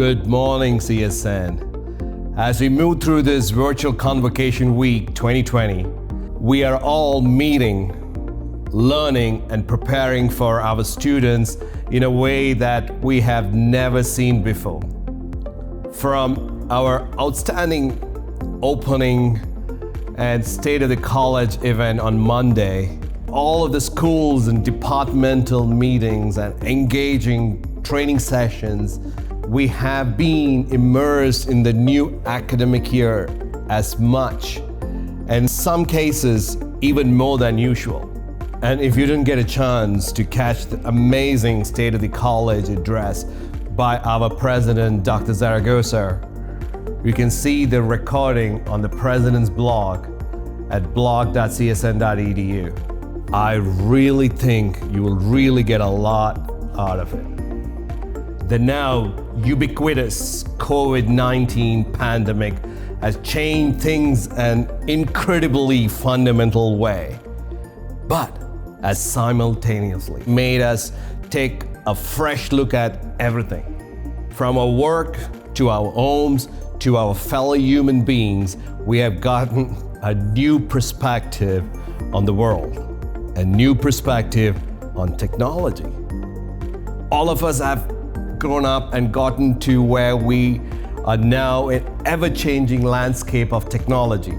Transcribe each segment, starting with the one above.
Good morning, CSN. As we move through this virtual Convocation week 2020, we are all meeting, learning, and preparing for our students in a way that we have never seen before. From our outstanding opening and State of the College event on Monday, all of the schools and departmental meetings and engaging training sessions, we have been immersed in the new academic year as much, and in some cases, even more than usual. And if you didn't get a chance to catch the amazing State of the College address by our president, Dr. Zaragoza, you can see the recording on the president's blog at blog.csn.edu. I really think you will really get a lot out of it. The now ubiquitous COVID-19 pandemic has changed things in an incredibly fundamental way, but has simultaneously made us take a fresh look at everything. From our work to our homes to our fellow human beings, we have gotten a new perspective on the world, a new perspective on technology. All of us have grown up and gotten to where we are now in ever-changing landscape of technology.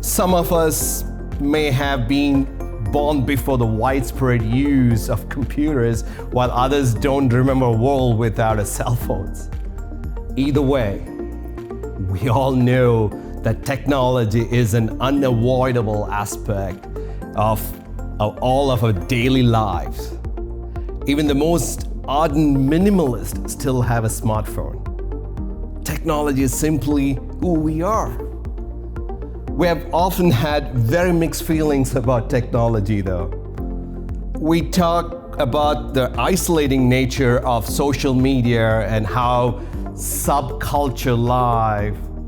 Some of us may have been born before the widespread use of computers, while others don't remember a world without cell phones. Either way, we all know that technology is an unavoidable aspect of all of our daily lives. Even the most ardent minimalists still have a smartphone. Technology is simply who we are. We have often had very mixed feelings about technology though. We talk about the isolating nature of social media and how subculture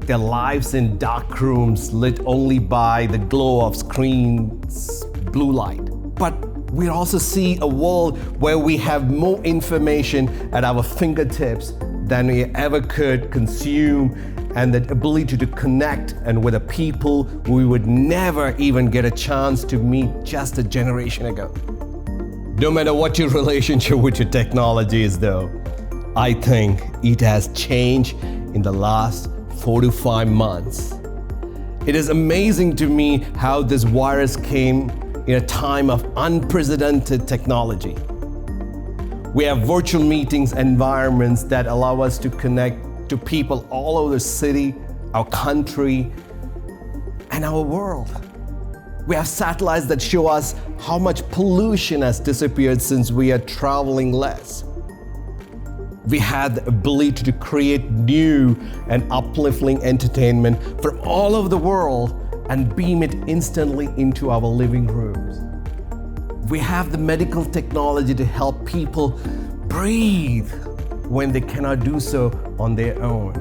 their lives in dark rooms lit only by the glow of screens, blue light. But we also see a world where we have more information at our fingertips than we ever could consume, and the ability to connect and with the people we would never even get a chance to meet just a generation ago. No matter what your relationship with your technology is though, I think it has changed in the last 4 to 5 months. It is amazing to me how this virus came in a time of unprecedented technology. We have virtual meetings environments that allow us to connect to people all over the city, our country, and our world. We have satellites that show us how much pollution has disappeared since we are traveling less. We had the ability to create new and uplifting entertainment from all over the world and beam it instantly into our living rooms. We have the medical technology to help people breathe when they cannot do so on their own.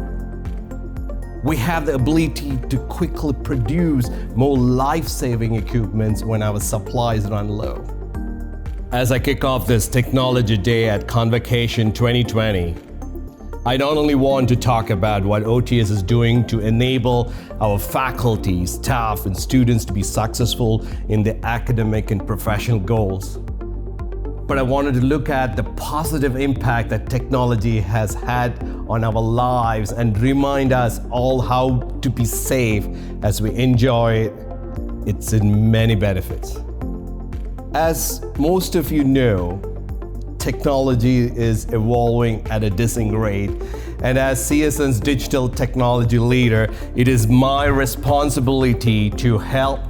We have the ability to quickly produce more life-saving equipment when our supplies run low. As I kick off this Technology Day at Convocation 2020, I not only want to talk about what OTS is doing to enable our faculty, staff, and students to be successful in their academic and professional goals, but I wanted to look at the positive impact that technology has had on our lives and remind us all how to be safe as we enjoy its many benefits. As most of you know, technology is evolving at a dizzying rate, and as CSN's digital technology leader, it is my responsibility to help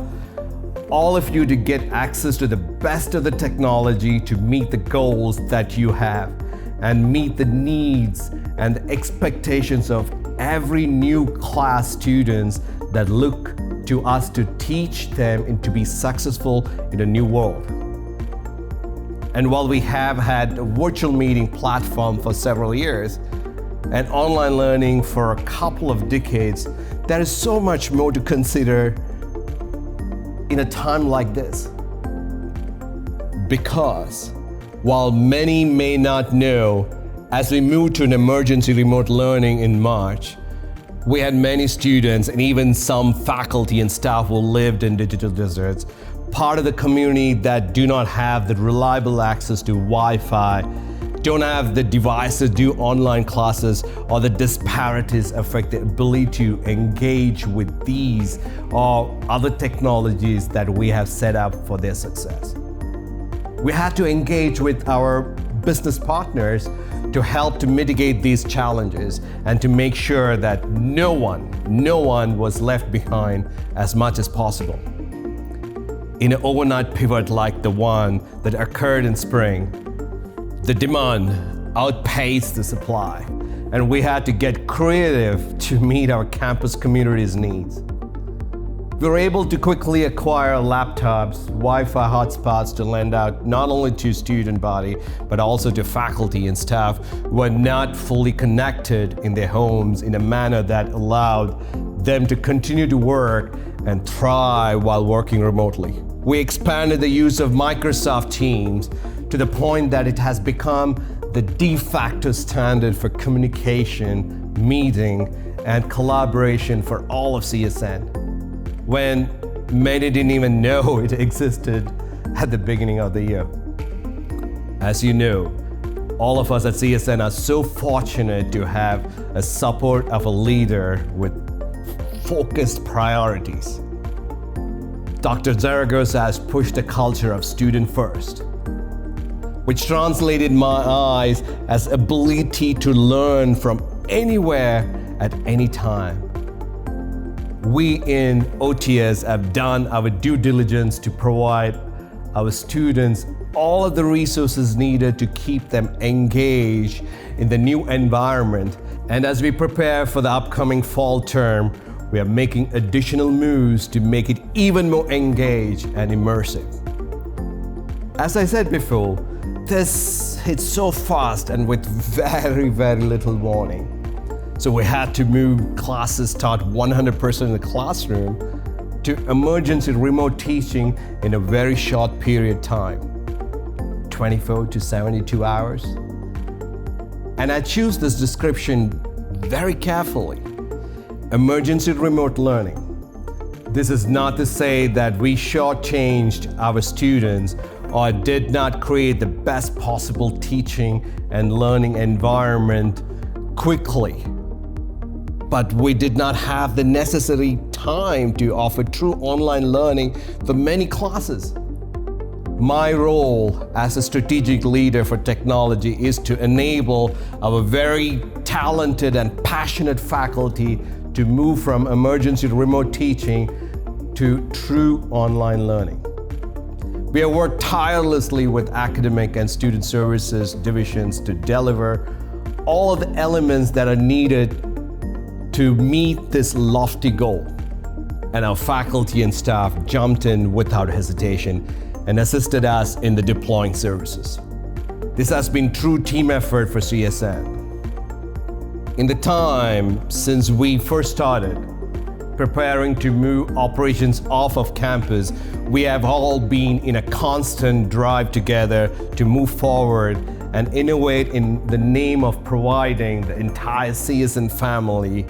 all of you to get access to the best of the technology to meet the goals that you have and meet the needs and the expectations of every new class students that look to us to teach them and to be successful in a new world. And while we have had a virtual meeting platform for several years and online learning for a couple of decades, there is so much more to consider in a time like this. Because while many may not know, As we moved to an emergency remote learning in March, we had many students and even some faculty and staff who lived in digital deserts, part of the community that do not have the reliable access to Wi-Fi, don't have the devices to do online classes, or the disparities affect the ability to engage with these or other technologies that we have set up for their success. We had to engage with our business partners to help to mitigate these challenges and to make sure that no one was left behind as much as possible. In an overnight pivot like the one that occurred in spring, the demand outpaced the supply, and we had to get creative to meet our campus community's needs. We were able to quickly acquire laptops, Wi-Fi hotspots to lend out not only to student body, but also to faculty and staff who were not fully connected in their homes in a manner that allowed them to continue to work and thrive while working remotely. We expanded the use of Microsoft Teams to the point that it has become the de facto standard for communication, meeting, and collaboration for all of CSN, when many didn't even know it existed at the beginning of the year. As you know, all of us at CSN are so fortunate to have a support of a leader with focused priorities. Dr. Zaragoza has pushed a culture of student first, which translated my eyes as ability to learn from anywhere at any time. We in OTS have done our due diligence to provide our students all of the resources needed to keep them engaged in the new environment. And as we prepare for the upcoming fall term, we are making additional moves to make it even more engaged and immersive. As I said before, this hit so fast and with very little warning. So we had to move classes taught 100% in the classroom to emergency remote teaching in a very short period of time, 24 to 72 hours. And I choose this description very carefully. Emergency remote learning. This is not to say that we shortchanged our students or did not create the best possible teaching and learning environment quickly. But we did not have the necessary time to offer true online learning for many classes. My role as a strategic leader for technology is to enable our very talented and passionate faculty to move from emergency remote teaching to true online learning. We have worked tirelessly with academic and student services divisions to deliver all of the elements that are needed to meet this lofty goal. And our faculty and staff jumped in without hesitation and assisted us in the deploying services. This has been true team effort for CSN. In the time since we first started preparing to move operations off of campus, we have all been in a constant drive together to move forward and innovate in the name of providing the entire CSN family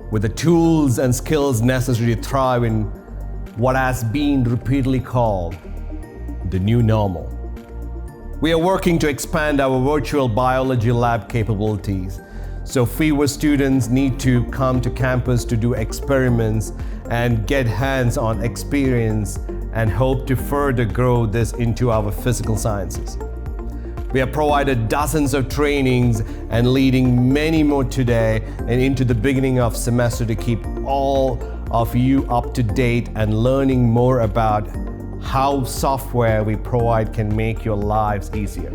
with the tools and skills necessary to thrive in what has been repeatedly called the new normal. We are working to expand our virtual biology lab capabilities, so fewer students need to come to campus to do experiments and get hands-on experience, and hope to further grow this into our physical sciences. We have provided dozens of trainings and leading many more today and into the beginning of semester to keep all of you up to date and learning more about how software we provide can make your lives easier.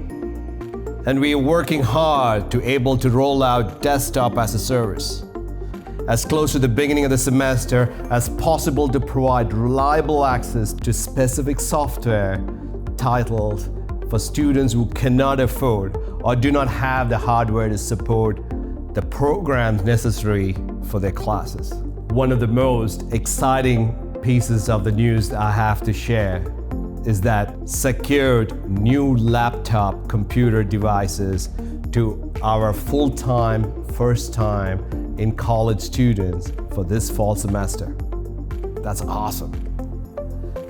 And we are working hard to able to roll out desktop as a service as close to the beginning of the semester as possible to provide reliable access to specific software titles for students who cannot afford or do not have the hardware to support the programs necessary for their classes. One of the most exciting pieces of the news that I have to share is that secured new laptop computer devices to our full-time, first-time in college students for this fall semester. That's awesome.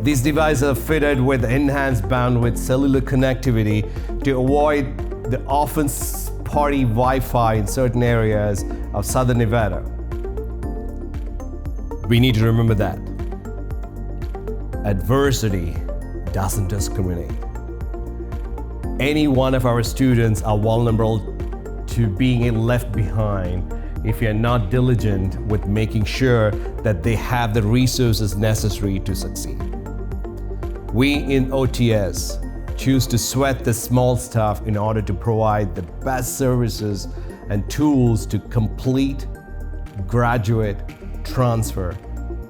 These devices are fitted with enhanced bandwidth cellular connectivity to avoid the often spotty Wi-Fi in certain areas of southern Nevada. We need to remember that adversity doesn't discriminate. Any one of our students are vulnerable to being left behind if you're not diligent with making sure that they have the resources necessary to succeed. We in OTS choose to sweat the small stuff in order to provide the best services and tools to complete, graduate, transfer,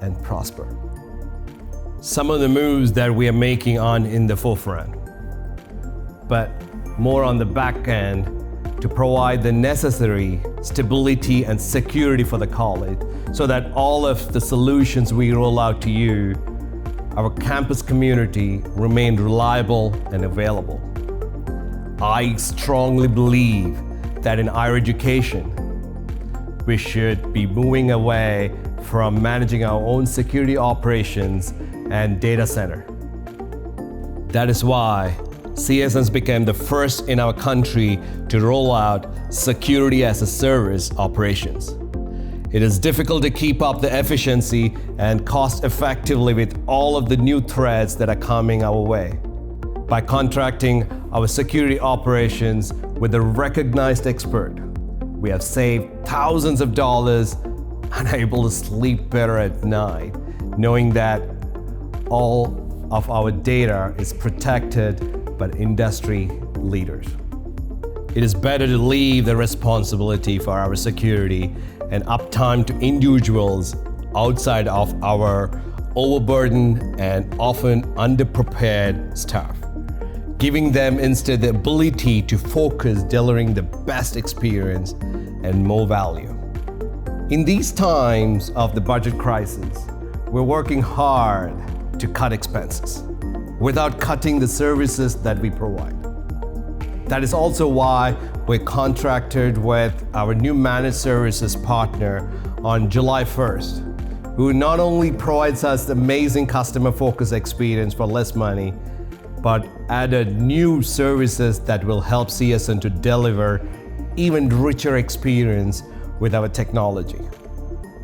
and prosper. Some of the moves that we are making are in the forefront, but more on the back end to provide the necessary stability and security for the college so that all of the solutions we roll out to you, our campus community, remain reliable and available. I strongly believe that in higher education, we should be moving away from managing our own security operations and data center. That is why CSN became the first in our country to roll out security as a service operations. It is difficult to keep up the efficiency and cost effectively with all of the new threats that are coming our way. By contracting our security operations with a recognized expert, we have saved thousands of dollars and are able to sleep better at night, knowing that all of our data is protected by industry leaders. It is better to leave the responsibility for our security and uptime to individuals outside of our overburdened and often underprepared staff, giving them instead the ability to focus delivering the best experience and more value. In these times of the budget crisis, we're working hard to cut expenses without cutting the services that we provide. That is also why we're contracted with our new managed services partner on July 1st, who not only provides us the amazing customer-focused experience for less money, but added new services that will help CSN to deliver even richer experience with our technology.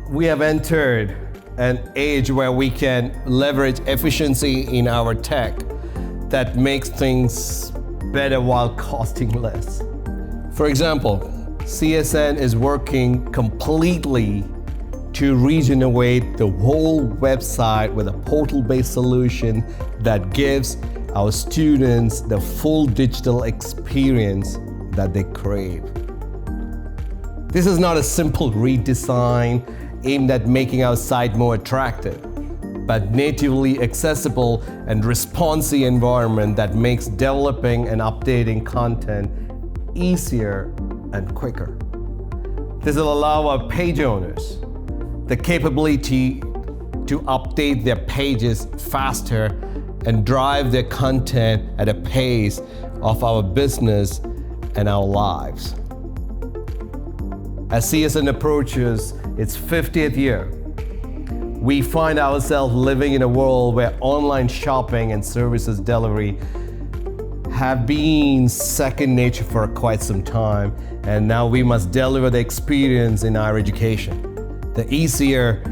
We have entered an age where we can leverage efficiency in our tech that makes things better while costing less. For example, CSN is working completely to regenerate the whole website with a portal-based solution that gives our students the full digital experience that they crave. This is not a simple redesign aimed at making our site more attractive, but natively accessible and responsive environment that makes developing and updating content easier and quicker. This will allow our page owners the capability to update their pages faster and drive their content at a pace of our business and our lives. As CSN approaches its 50th year, we find ourselves living in a world where online shopping and services delivery have been second nature for quite some time, and now we must deliver the experience in our education. The easier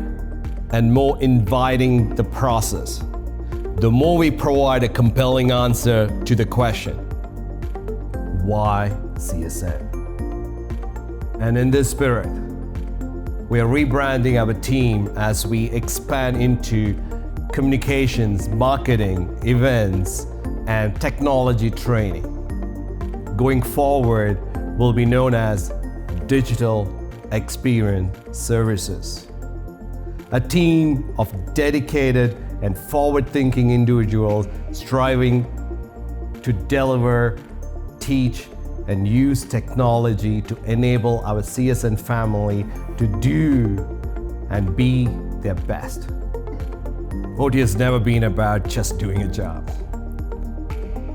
and more inviting the process, the more we provide a compelling answer to the question, why CSN? And in this spirit, we are rebranding our team as we expand into communications, marketing, events, and technology training. Going forward, will be known as Digital Experience Services. A team of dedicated and forward-thinking individuals striving to deliver, teach, and use technology to enable our CSN family to do and be their best. OT has never been about just doing a job,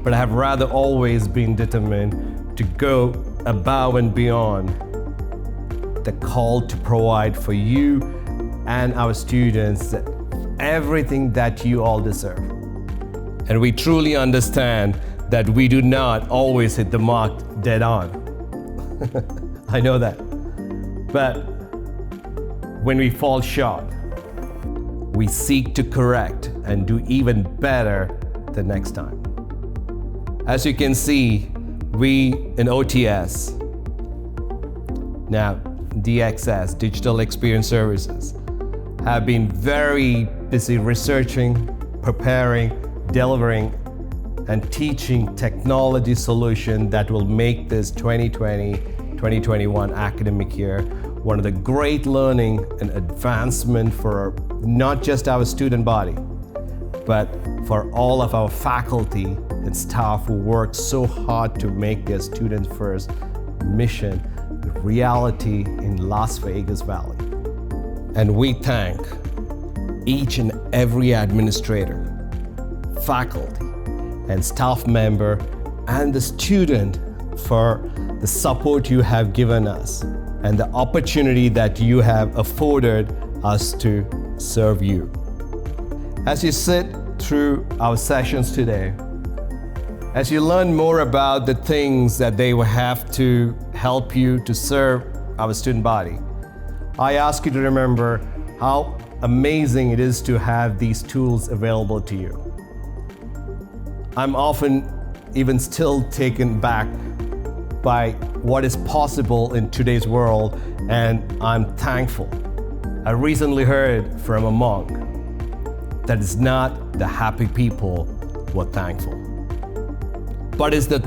but I have rather always been determined to go above and beyond the call to provide for you and our students everything that you all deserve. And we truly understand that we do not always hit the mark dead on. I know that. But when we fall short, we seek to correct and do even better the next time. As you can see, we in OTS, now DXS, Digital Experience Services, have been very busy researching, preparing, delivering, and teaching technology solutions that will make this 2020-2021 academic year one of the great learning and advancement for not just our student body, but for all of our faculty and staff who work so hard to make their students first mission a reality in Las Vegas Valley. And we thank each and every administrator, faculty, and staff member, and the student for the support you have given us and the opportunity that you have afforded us to serve you. As you sit through our sessions today, as you learn more about the things that they will have to help you to serve our student body, I ask you to remember how amazing it is to have these tools available to you. I'm often even still taken back by what is possible in today's world, and I'm thankful. I recently heard from a monk that it's not the happy people who are thankful, but it's the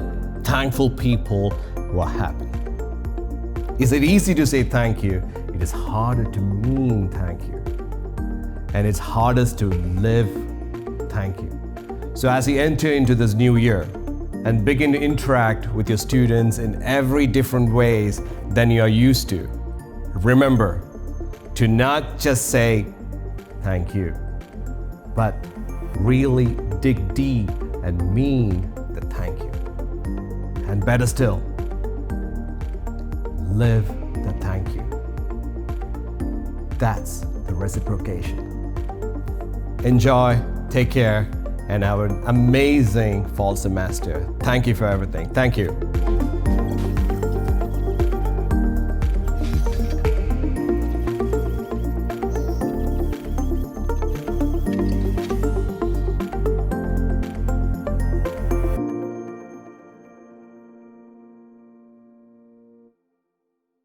thankful people who are happy. Is it easy to say thank you? It is harder to mean thank you. And it's hardest to live thank you. So as you enter into this new year and begin to interact with your students in every different ways than you are used to, remember to not just say thank you, but really dig deep and mean the thank you. And better still, live the thank you. That's the reciprocation. Enjoy, take care, and have an amazing fall semester. Thank you for everything. Thank you.